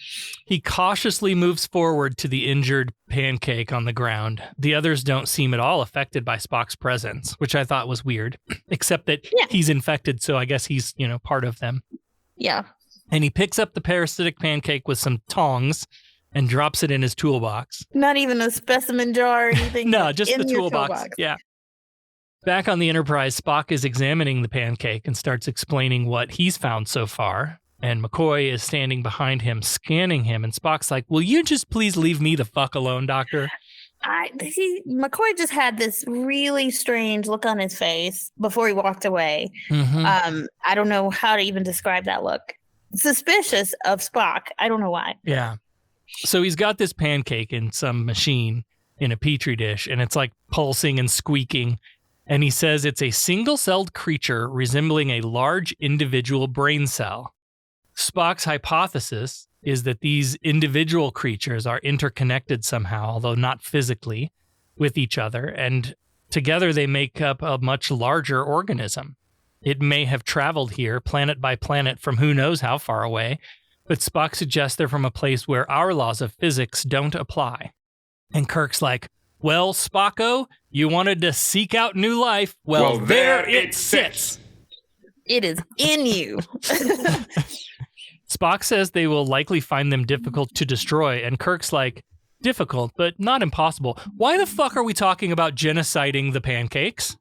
he cautiously moves forward to the injured pancake on the ground. The others don't seem at all affected by Spock's presence, which I thought was weird, except that he's infected, so I guess he's, part of them. Yeah. And he picks up the parasitic pancake with some tongs and drops it in his toolbox. Not even a specimen jar or anything. No, just the toolbox. Yeah. Back on the Enterprise, Spock is examining the pancake and starts explaining what he's found so far. And McCoy is standing behind him, scanning him. And Spock's like, will you just please leave me the fuck alone, Doctor? McCoy just had this really strange look on his face before he walked away. Mm-hmm. I don't know how to even describe that look. Suspicious of Spock. I don't know why. Yeah. So he's got this pancake in some machine in a petri dish, and it's like pulsing and squeaking. And he says it's a single-celled creature resembling a large individual brain cell. Spock's hypothesis is that these individual creatures are interconnected somehow, although not physically, with each other, and together they make up a much larger organism. It may have traveled here, planet by planet, from who knows how far away, but Spock suggests they're from a place where our laws of physics don't apply. And Kirk's like, well, Spocko, you wanted to seek out new life. Well, there it sits. It is in you. Spock says they will likely find them difficult to destroy, and Kirk's like, difficult, but not impossible. Why the fuck are we talking about genociding the pancakes?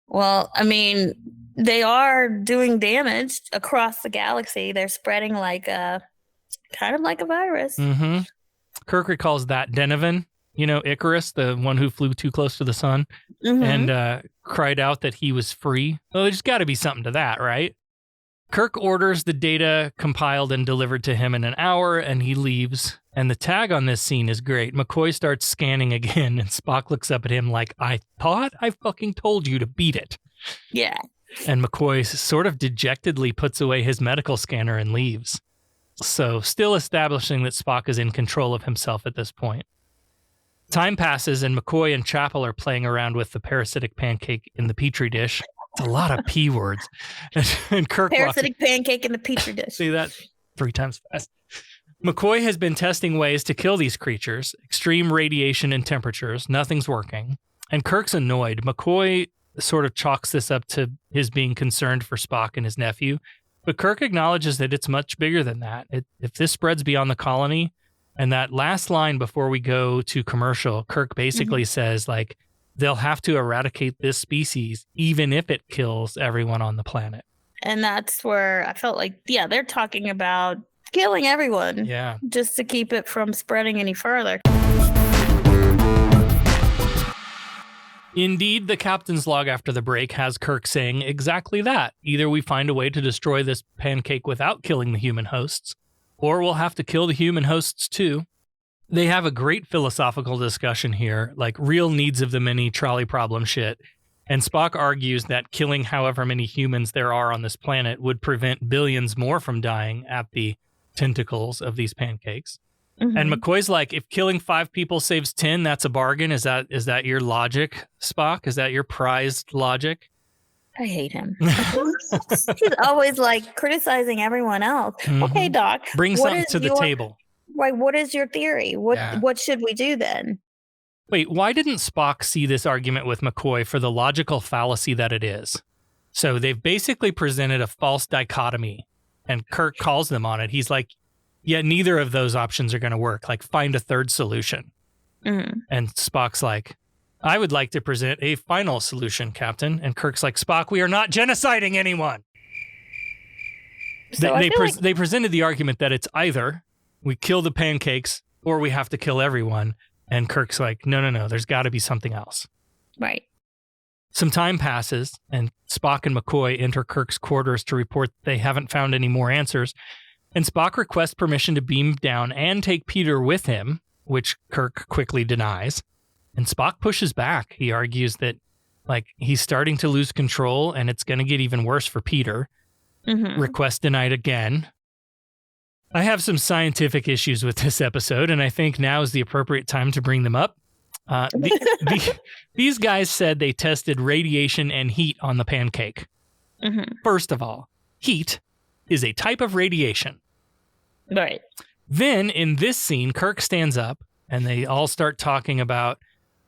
Well, I mean, they are doing damage across the galaxy. They're spreading kind of like a virus. Mm-hmm. Kirk recalls that Denovan, Icarus, the one who flew too close to the sun, and cried out that he was free. Well, there's got to be something to that, right? Kirk orders the data compiled and delivered to him in an hour, and he leaves. And the tag on this scene is great. McCoy starts scanning again, and Spock looks up at him like, I thought I fucking told you to beat it. Yeah. And McCoy sort of dejectedly puts away his medical scanner and leaves. So still establishing that Spock is in control of himself at this point. Time passes, and McCoy and Chapel are playing around with the parasitic pancake in the petri dish. It's a lot of P words. And Kirk parasitic pancake in the petri dish. See that 3 times fast. McCoy has been testing ways to kill these creatures. Extreme radiation and temperatures. Nothing's working. And Kirk's annoyed. McCoy sort of chalks this up to his being concerned for Spock and his nephew. But Kirk acknowledges that it's much bigger than that. If this spreads beyond the colony, and that last line before we go to commercial, Kirk basically says, they'll have to eradicate this species, even if it kills everyone on the planet. And that's where I felt like, they're talking about killing everyone. Yeah. Just to keep it from spreading any further. Indeed, the captain's log after the break has Kirk saying exactly that. Either we find a way to destroy this pancake without killing the human hosts, or we'll have to kill the human hosts too. They have a great philosophical discussion here, like real needs of the many trolley problem shit. And Spock argues that killing however many humans there are on this planet would prevent billions more from dying at the tentacles of these pancakes. And McCoy's like, if killing 5 people saves 10, that's a bargain. Is that your logic, Spock? Is that your prized logic? I hate him. He's always criticizing everyone else. Okay, Doc. Bring something to the table. Right, what is your theory? What should we do then? Wait, why didn't Spock see this argument with McCoy for the logical fallacy that it is? So they've basically presented a false dichotomy, and Kirk calls them on it. He's like, yeah, neither of those options are going to work. Find a third solution. And Spock's like, I would like to present a final solution, Captain. And Kirk's like, Spock, we are not genociding anyone. So they presented the argument that it's either we kill the pancakes or we have to kill everyone. And Kirk's like, no, there's got to be something else. Right. Some time passes, and Spock and McCoy enter Kirk's quarters to report they haven't found any more answers. And Spock requests permission to beam down and take Peter with him, which Kirk quickly denies. And Spock pushes back. He argues that, he's starting to lose control, and it's going to get even worse for Peter. Request denied again. I have some scientific issues with this episode, and I think now is the appropriate time to bring them up. These guys said they tested radiation and heat on the pancake. First of all, heat is a type of radiation. Right. Then in this scene, Kirk stands up and they all start talking about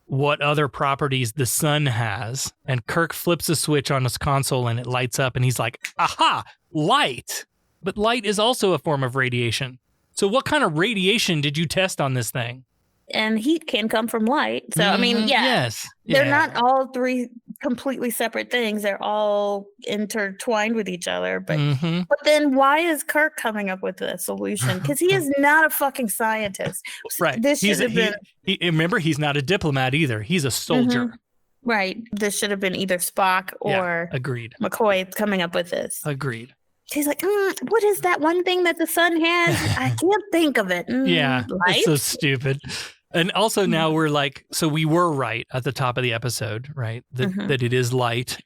what other properties the sun has. And Kirk flips a switch on his console and it lights up and he's like, aha, light. But light is also a form of radiation. So what kind of radiation did you test on this thing? And heat can come from light. So, I mean, yes. They're not all three completely separate things. They're all intertwined with each other. But but then why is Kirk coming up with a solution? Because he is not a fucking scientist. Right. This should have been... remember, he's not a diplomat either. He's a soldier. Right. This should have been either Spock or agreed. McCoy coming up with this. Agreed. He's like, what is that one thing that the sun has? I can't think of it. Yeah, light? It's so stupid. And also now we're like, so we were right at the top of the episode, right? That it is light.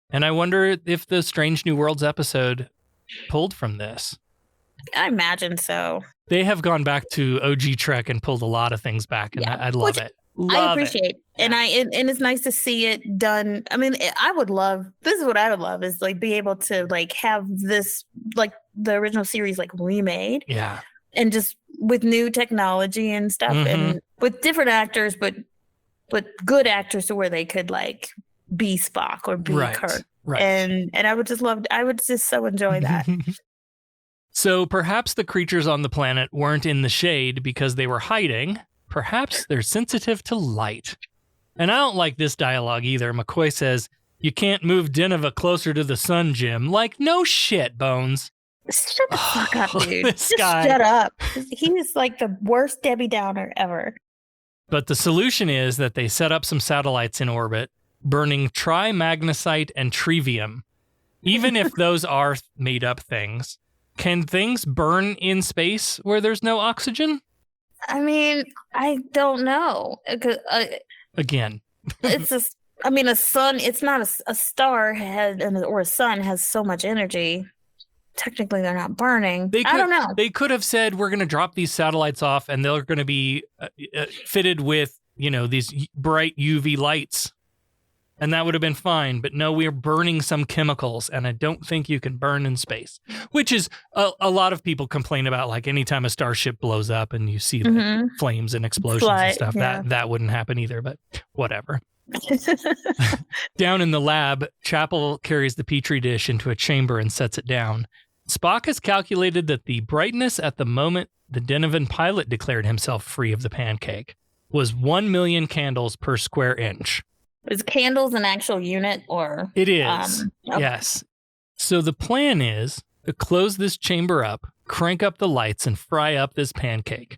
And I wonder if the Strange New Worlds episode pulled from this. I imagine so. They have gone back to OG Trek and pulled a lot of things back, and I love it. I appreciate it. And it's nice to see it done. I mean, this is what I would love is like be able to like have this, like the original series, like remade. Yeah. And just with new technology and stuff and with different actors, but good actors to where they could like be Spock or be Kirk. Right. And I would just so enjoy that. So perhaps the creatures on the planet weren't in the shade because they were hiding. Perhaps they're sensitive to light. And I don't like this dialogue either. McCoy says, "You can't move Dinova closer to the sun, Jim." Like, no shit, Bones. Shut the fuck up, dude. Just shut up. He's like the worst Debbie Downer ever. But the solution is that they set up some satellites in orbit, burning trimagnesite and trivium. Even if those are made up things, can things burn in space where there's no oxygen? I mean, I don't know. Again. It's just, I mean, a sun, it's not a star or a sun has so much energy. Technically, they're not burning. I don't know. They could have said, we're going to drop these satellites off and they're going to be fitted with, these bright UV lights. And that would have been fine. But no, we're burning some chemicals. And I don't think you can burn in space, which is a lot of people complain about, like anytime a starship blows up and you see the flames and explosions and stuff, that wouldn't happen either. But whatever. Down in the lab, Chapel carries the petri dish into a chamber and sets it down. Spock has calculated that the brightness at the moment the Denovan pilot declared himself free of the pancake was 1 million candles per square inch. Is candles an actual unit or? It is, okay. Yes. So the plan is to close this chamber up, crank up the lights, and fry up this pancake.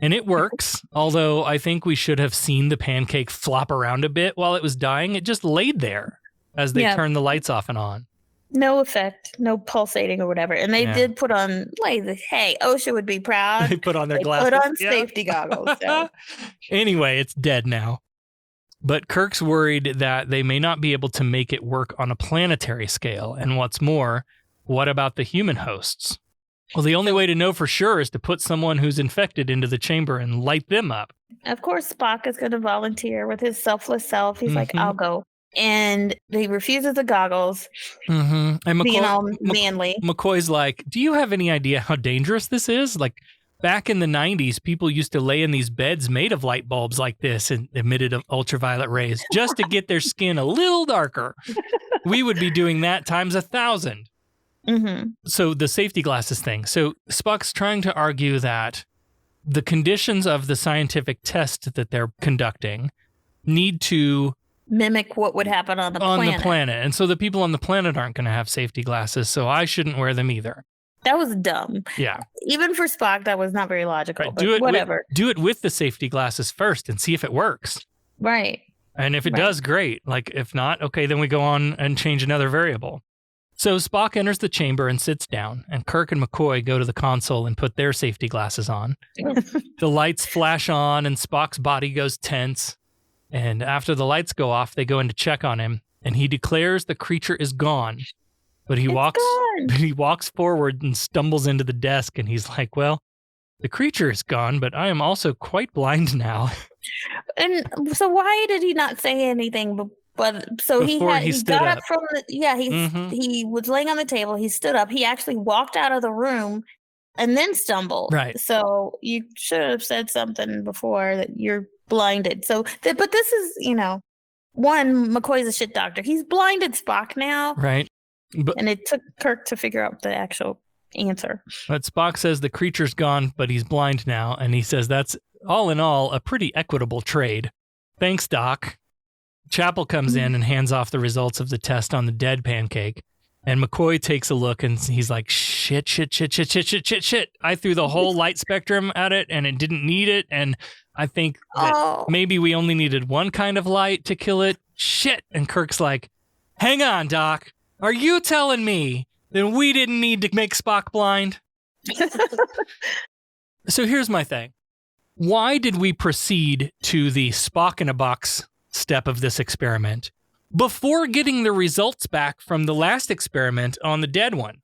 And it works, although I think we should have seen the pancake flop around a bit while it was dying. It just laid there as they turned the lights off and on. No effect, no pulsating or whatever. And they did put on, hey, OSHA would be proud. They put on their glasses. Put on safety goggles. So. Anyway, it's dead now. But Kirk's worried that they may not be able to make it work on a planetary scale. And what's more, what about the human hosts? Well, the only way to know for sure is to put someone who's infected into the chamber and light them up. Of course, Spock is going to volunteer with his selfless self. He's like, I'll go. And he refuses the goggles. And being all manly. McCoy's like, do you have any idea how dangerous this is? Like, back in the 90s, people used to lay in these beds made of light bulbs like this and emitted ultraviolet rays just to get their skin a little darker. We would be doing that times 1,000. So the safety glasses thing. So Spock's trying to argue that the conditions of the scientific test that they're conducting need to mimic what would happen on the planet. And so the people on the planet aren't going to have safety glasses, so I shouldn't wear them either. That was dumb. Yeah. Even for Spock, that was not very logical. Right. But whatever. Do it with the safety glasses first and see if it works. Right. And if it does, great. Like, if not, okay, then we go on and change another variable. So Spock enters the chamber and sits down, and Kirk and McCoy go to the console and put their safety glasses on. The lights flash on, and Spock's body goes tense. And after the lights go off, they go in to check on him, and he declares the creature is gone. But he walks forward and stumbles into the desk, and he's like, well, the creature is gone, but I am also quite blind now. And so why did he not say anything? But so he got up from he was laying on the table. He stood up. He actually walked out of the room and then stumbled. Right. So you should have said something before that you're blinded. So, but this is, one, McCoy's a shit doctor. He's blinded Spock now. Right. And it took Kirk to figure out the actual answer. But Spock says the creature's gone, but he's blind now. And he says that's all in all a pretty equitable trade. Thanks, Doc. Chapel comes in and hands off the results of the test on the dead pancake. And McCoy takes a look and he's like, shit. I threw the whole light spectrum at it and it didn't need it. And I think that maybe we only needed one kind of light to kill it. Shit. And Kirk's like, hang on, Doc. Are you telling me that we didn't need to make Spock blind? So here's my thing. Why did we proceed to the Spock in a box step of this experiment before getting the results back from the last experiment on the dead one?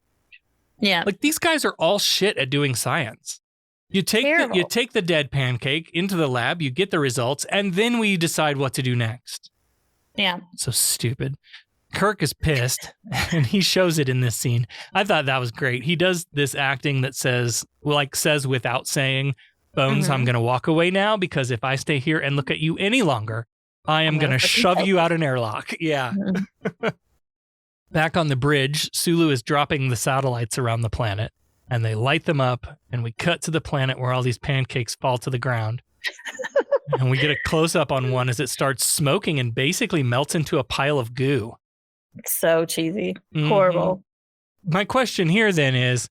Yeah. Like, these guys are all shit at doing science. You take the dead pancake into the lab, you get the results, and then we decide what to do next. Yeah. So stupid. Kirk is pissed, and he shows it in this scene. I thought that was great. He does this acting that says without saying, Bones, I'm going to walk away now, because if I stay here and look at you any longer, I am going to shove you out an airlock. Yeah. Back on the bridge, Sulu is dropping the satellites around the planet, and they light them up, and we cut to the planet where all these pancakes fall to the ground. And we get a close-up on one as it starts smoking and basically melts into a pile of goo. So cheesy. Horrible. My question here then is,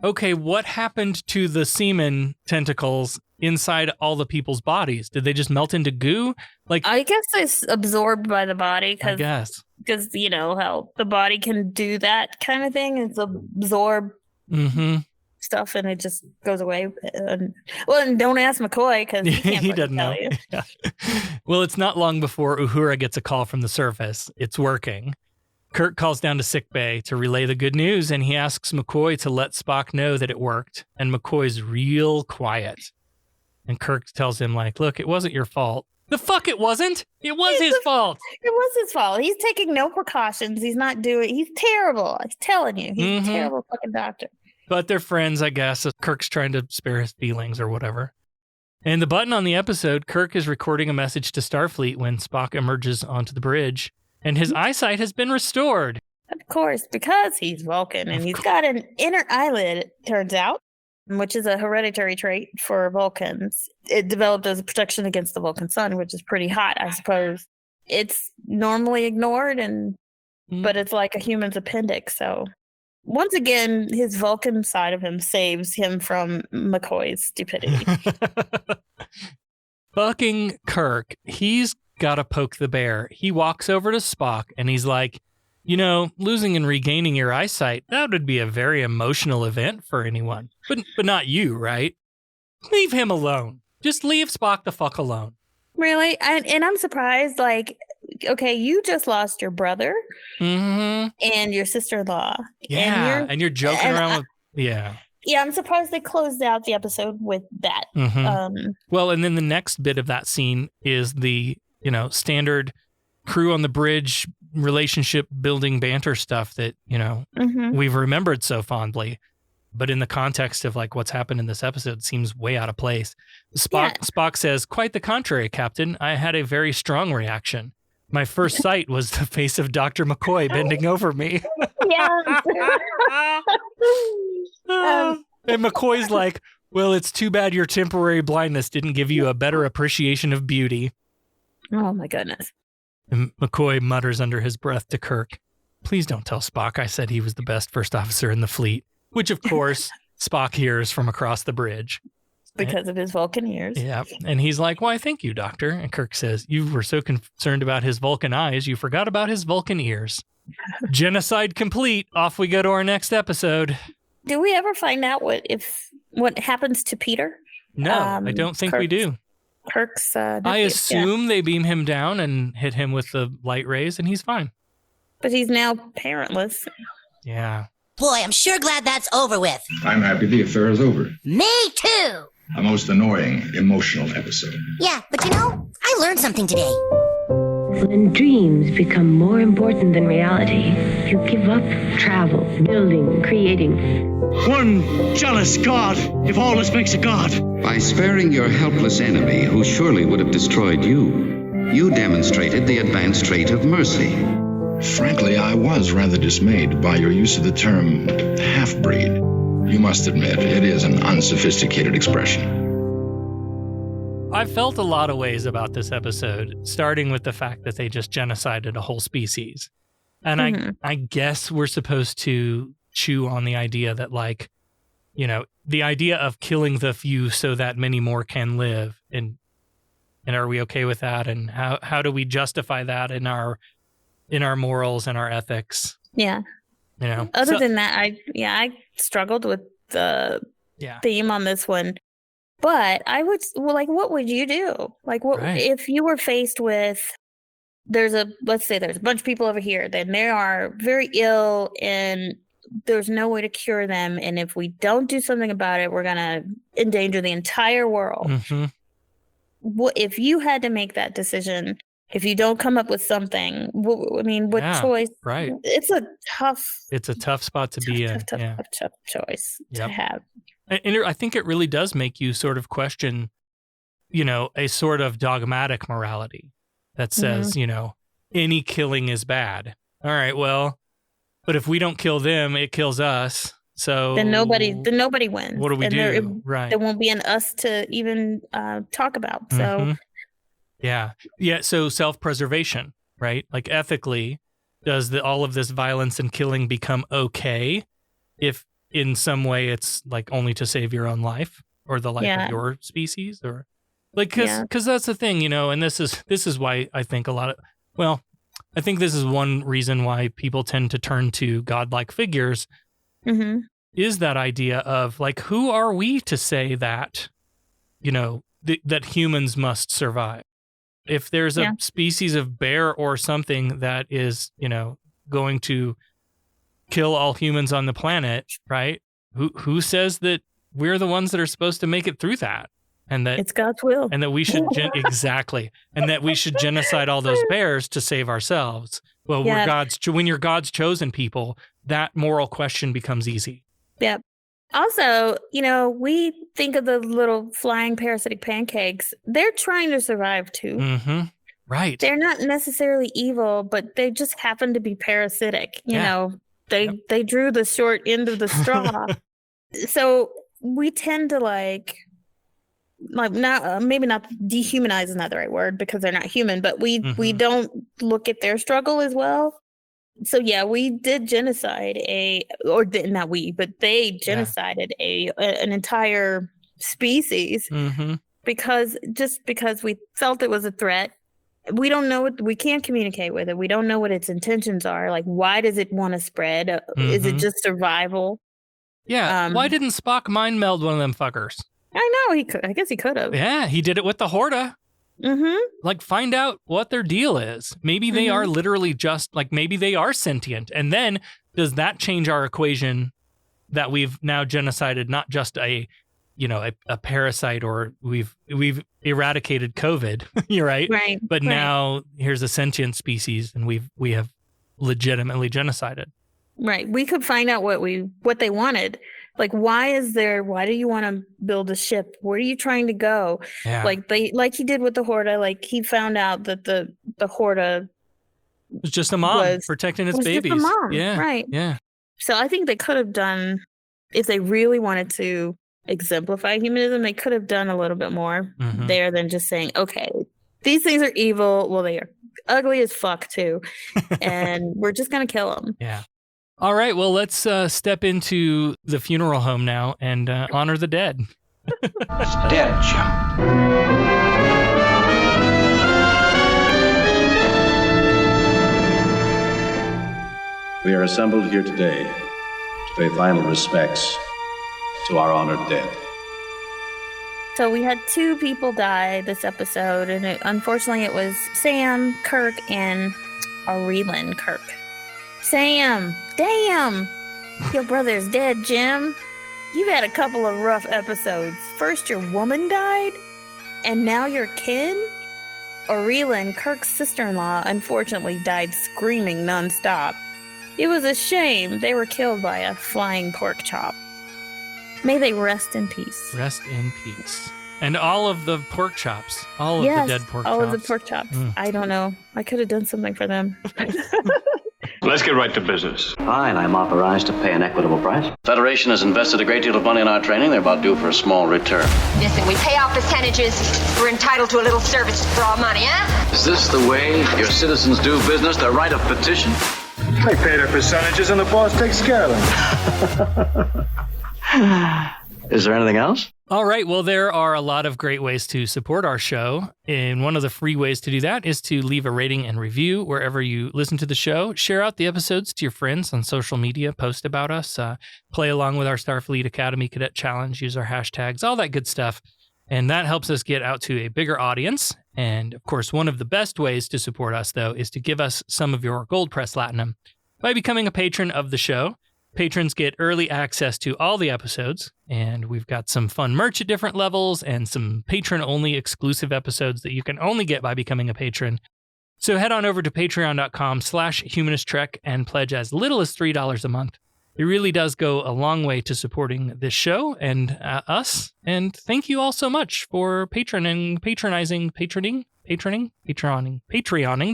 okay, what happened to the semen tentacles inside all the people's bodies? Did they just melt into goo? Like, I guess it's absorbed by the body. I guess. Because you know how the body can do that kind of thing. It's absorb stuff and it just goes away. And don't ask McCoy because he doesn't know. Yeah. Well, it's not long before Uhura gets a call from the surface. It's working. Kirk calls down to sickbay to relay the good news, and he asks McCoy to let Spock know that it worked. And McCoy's real quiet. And Kirk tells him, like, look, it wasn't your fault. The fuck it wasn't? It was his fault. It was his fault. He's taking no precautions. He's terrible. I'm telling you. He's a terrible fucking doctor. But they're friends, I guess. Kirk's trying to spare his feelings or whatever. And the button on the episode, Kirk is recording a message to Starfleet when Spock emerges onto the bridge. And his eyesight has been restored. Of course, because he's Vulcan. And he's got an inner eyelid, it turns out, which is a hereditary trait for Vulcans. It developed as a protection against the Vulcan sun, which is pretty hot, I suppose. It's normally ignored, but it's like a human's appendix. So once again, his Vulcan side of him saves him from McCoy's stupidity. Fucking Kirk, he's got to poke the bear. He walks over to Spock and he's like, losing and regaining your eyesight, that would be a very emotional event for anyone. But not you, right? Leave him alone. Just leave Spock the fuck alone. Really? And I'm surprised, like, okay, you just lost your brother and your sister-in-law. Yeah, and you're joking around with... Yeah. Yeah, I'm surprised they closed out the episode with that. Well, and then the next bit of that scene is the, standard crew on the bridge relationship building banter stuff that, we've remembered so fondly. But in the context of like what's happened in this episode, it seems way out of place. Spock says, quite the contrary, Captain. I had a very strong reaction. My first sight was the face of Dr. McCoy bending over me. And McCoy's like, well, it's too bad your temporary blindness didn't give you a better appreciation of beauty. Oh, my goodness. And McCoy mutters under his breath to Kirk, please don't tell Spock I said he was the best first officer in the fleet. Which, of course, Spock hears from across the bridge. Because of his Vulcan ears. Yeah. And he's like, why, thank you, Doctor. And Kirk says, you were so concerned about his Vulcan eyes, you forgot about his Vulcan ears. Genocide complete. Off we go to our next episode. Do we ever find out what happens to Peter? No, I don't think we do. Kirk's I assume they beam him down and hit him with the light rays, and he's fine. But he's now parentless. Yeah. Boy, I'm sure glad that's over with. I'm happy the affair is over. Me too. A most annoying, emotional episode. Yeah, but I learned something today. When dreams become more important than reality, you give up travel, building, creating. One jealous god, if all this makes a god. By sparing your helpless enemy, who surely would have destroyed you, you demonstrated the advanced trait of mercy. Frankly, I was rather dismayed by your use of the term half-breed. You must admit, it is an unsophisticated expression. I felt a lot of ways about this episode, starting with the fact that they just genocided a whole species. And I guess we're supposed to chew on the idea that, like, you know, the idea of killing the few so that many more can live. And are we okay with that? And how do we justify that in our morals and our ethics? Yeah. You know, other than that, I struggled with the theme on this one. But what would you do? Like, what if you were faced with, let's say there's a bunch of people over here, then they are very ill and there's no way to cure them. And if we don't do something about it, we're going to endanger the entire world. Mm-hmm. What if you had to make that decision? If you don't come up with something, what choice? Right. It's a tough spot to be in. Tough choice to have. And I think it really does make you sort of question, you know, a sort of dogmatic morality that says, you know, any killing is bad. All right, well, but if we don't kill them, it kills us. So then nobody wins. What do we do? There won't be an us to even talk about. So yeah. So self-preservation, right? Like, ethically, does all of this violence and killing become okay if in some way it's like only to save your own life or the life of your species, or like, because that's the thing, you know, and this is why I think I think this is one reason why people tend to turn to godlike figures is that idea of, like, who are we to say that, you know, that humans must survive? If there's a species of bear or something that is, you know, going to kill all humans on the planet, right? Who says that we're the ones that are supposed to make it through that? And that it's God's will. And that we should exactly. And that we should genocide all those bears to save ourselves. Well, when you're God's chosen people, that moral question becomes easy. Yep. Also, you know, we think of the little flying parasitic pancakes. They're trying to survive too. Mm-hmm. Right. They're not necessarily evil, but they just happen to be parasitic. You know, they drew the short end of the straw. So we tend to like not maybe not dehumanize is not the right word because they're not human, but we don't look at their struggle as well. So we did genocide they genocided an entire species because we felt it was a threat. We don't know we can't communicate with it. We don't know what its intentions are. Like, why does it want to spread? Is it just survival? Yeah. Why didn't Spock mind meld one of them fuckers? I know I guess he could have. Yeah, he did it with the Horta. Like, find out what their deal is. Maybe they are literally just like, maybe they are sentient. And then does that change our equation that we've now genocided not just a parasite, or we've eradicated COVID, you're right? Right. But now here's a sentient species and we have legitimately genocided. Right. We could find out what they wanted. Like, why do you want to build a ship? Where are you trying to go? Yeah. Like he did with the Horta, like he found out that the Horta was just a mom protecting its babies. Just a mom. Yeah. Right. Yeah. So I think they could have done, if they really wanted to exemplify humanism, they could have done a little bit more there than just saying, okay, these things are evil. Well, they are ugly as fuck too. And we're just going to kill them. Yeah. All right, well, let's step into the funeral home now and honor the dead. It's dead, Jim. We are assembled here today to pay final respects to our honored dead. So we had 2 people die this episode, and unfortunately it was Sam, Kirk, and Areelan Kirk. Sam, damn! Your brother's dead, Jim. You've had a couple of rough episodes. First your woman died, and now your kin? Aurelin, Kirk's sister-in-law, unfortunately died screaming nonstop. It was a shame they were killed by a flying pork chop. May they rest in peace. Rest in peace. And all of the pork chops. All of the dead pork chops. All of the pork chops. I don't know. I could have done something for them. Let's get right to business. Fine, I'm authorized to pay an equitable price. Federation has invested a great deal of money in our training. They're about due for a small return. Listen, we pay off percentages. We're entitled to a little service for our money, huh? Is this the way your citizens do business? Their right of petition? They pay their percentages and the boss takes care of them. Is there anything else? All right. Well, there are a lot of great ways to support our show. And one of the free ways to do that is to leave a rating and review wherever you listen to the show. Share out the episodes to your friends on social media. Post about us. Play along with our Starfleet Academy Cadet Challenge. Use our hashtags, all that good stuff. And that helps us get out to a bigger audience. And of course, one of the best ways to support us, though, is to give us some of your Gold Press Latinum by becoming a patron of the show. Patrons get early access to all the episodes, and we've got some fun merch at different levels and some patron-only exclusive episodes that you can only get by becoming a patron. So head on over to patreon.com/humanisttrek and pledge as little as $3 a month. It really does go a long way to supporting this show and us. And thank you all so much for patronizing the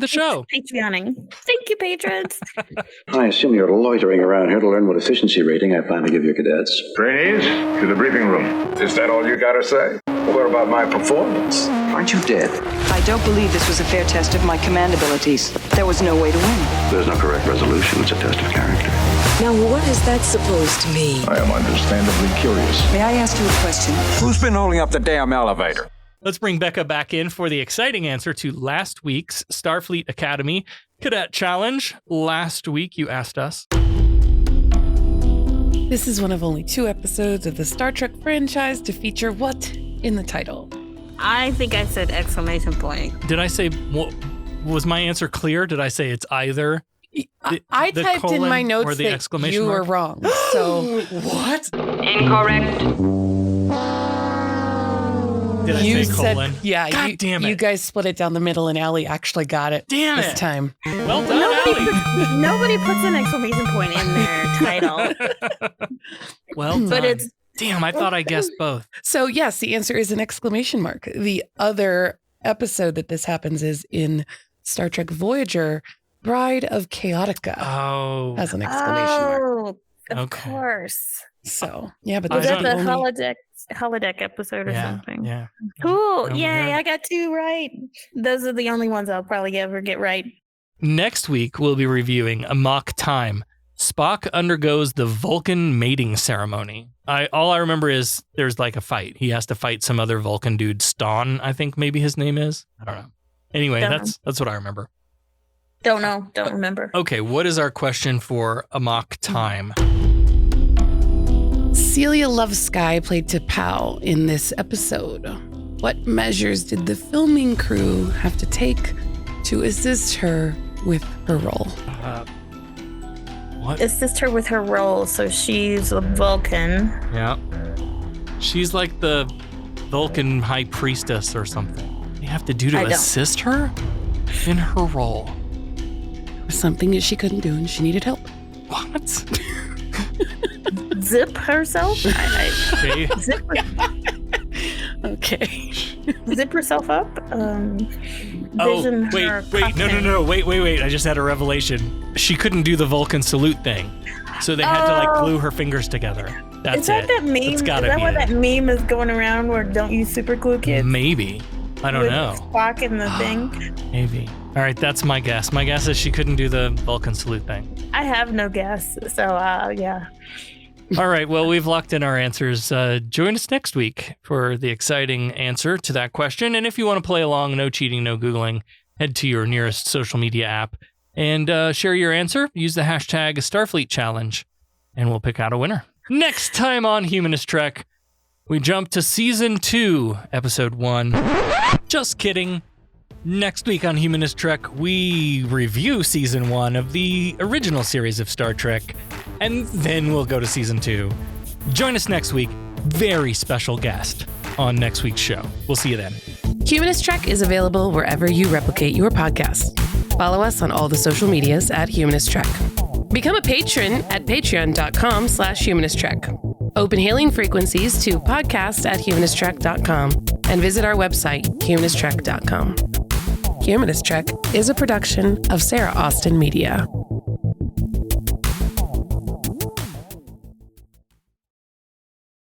show. Patreoning. Thank you, patrons. I assume you're loitering around here to learn what efficiency rating I plan to give your cadets. Trainees, to the briefing room. Is that all you gotta say? What about my performance? Aren't you dead? I don't believe this was a fair test of my command abilities. There was no way to win. There's no correct resolution. It's a test of character. Now, what is that supposed to mean? I am understandably curious. May I ask you a question? Who's been holding up the damn elevator? Let's bring Becca back in for the exciting answer to last week's Starfleet Academy Cadet Challenge. Last week, you asked us. This is one of only 2 episodes of the Star Trek franchise to feature what in the title? I think I said exclamation point. Did I say, was my answer clear? Did I say it's either I typed in my notes the that you were wrong. So what? Incorrect. Did I say colon? Yeah. God damn it. You guys split it down the middle and Allie actually got it this time. Well done, Allie. Nobody puts an exclamation point in their title. Well done. But damn, I thought I guessed both. So yes, the answer is an exclamation mark. The other episode that this happens is in Star Trek Voyager, Bride of Chaotica. Oh. Has an exclamation mark. Of course. So, yeah, but was that the holodeck episode or something? Yeah. Cool. Yay, I got 2 right. Those are the only ones I'll probably ever get right. Next week, we'll be reviewing Amok Time. Spock undergoes the Vulcan mating ceremony. All I remember is there's like a fight. He has to fight some other Vulcan dude, Ston, I think maybe his name is. I don't know. Anyway, that's what I remember. Don't know. Don't remember. Okay, what is our question for Amok Time? Celia Lovesky played T'Pau in this episode. What measures did the filming crew have to take to assist her with her role? What? Assist her with her role, so she's a Vulcan. Yeah. She's like the Vulcan high priestess or something. What do you have to do to assist her in her role? It was something that she couldn't do and she needed help. What? Zip herself? Zip her. Okay. Zip herself up? Wait. No. Wait. I just had a revelation. She couldn't do the Vulcan salute thing. So they had to like glue her fingers together. That's is that it. That meme? It's gotta is that be why it. that meme is going around where don't use super glue, kids? Maybe. I don't know. Spock in the thing? Maybe. All right, that's my guess. My guess is she couldn't do the Vulcan salute thing. I have no guess. So, yeah. All right, well, we've locked in our answers. Join us next week for the exciting answer to that question. And if you want to play along, no cheating, no Googling, head to your nearest social media app and share your answer. Use the hashtag Starfleet Challenge, and we'll pick out a winner. Next time on Humanist Trek, we jump to Season 2, Episode 1. Just kidding. Next week on Humanist Trek, we review Season 1 of the original series of Star Trek, and then we'll go to Season 2. Join us next week. Very special guest on next week's show. We'll see you then. Humanist Trek is available wherever you replicate your podcasts. Follow us on all the social medias at Humanist Trek. Become a patron at patreon.com/humanisttrek. Open hailing frequencies to podcast@humanisttrek.com and visit our website, humanisttrek.com. Humanist Trek is a production of Sarah Austin Media.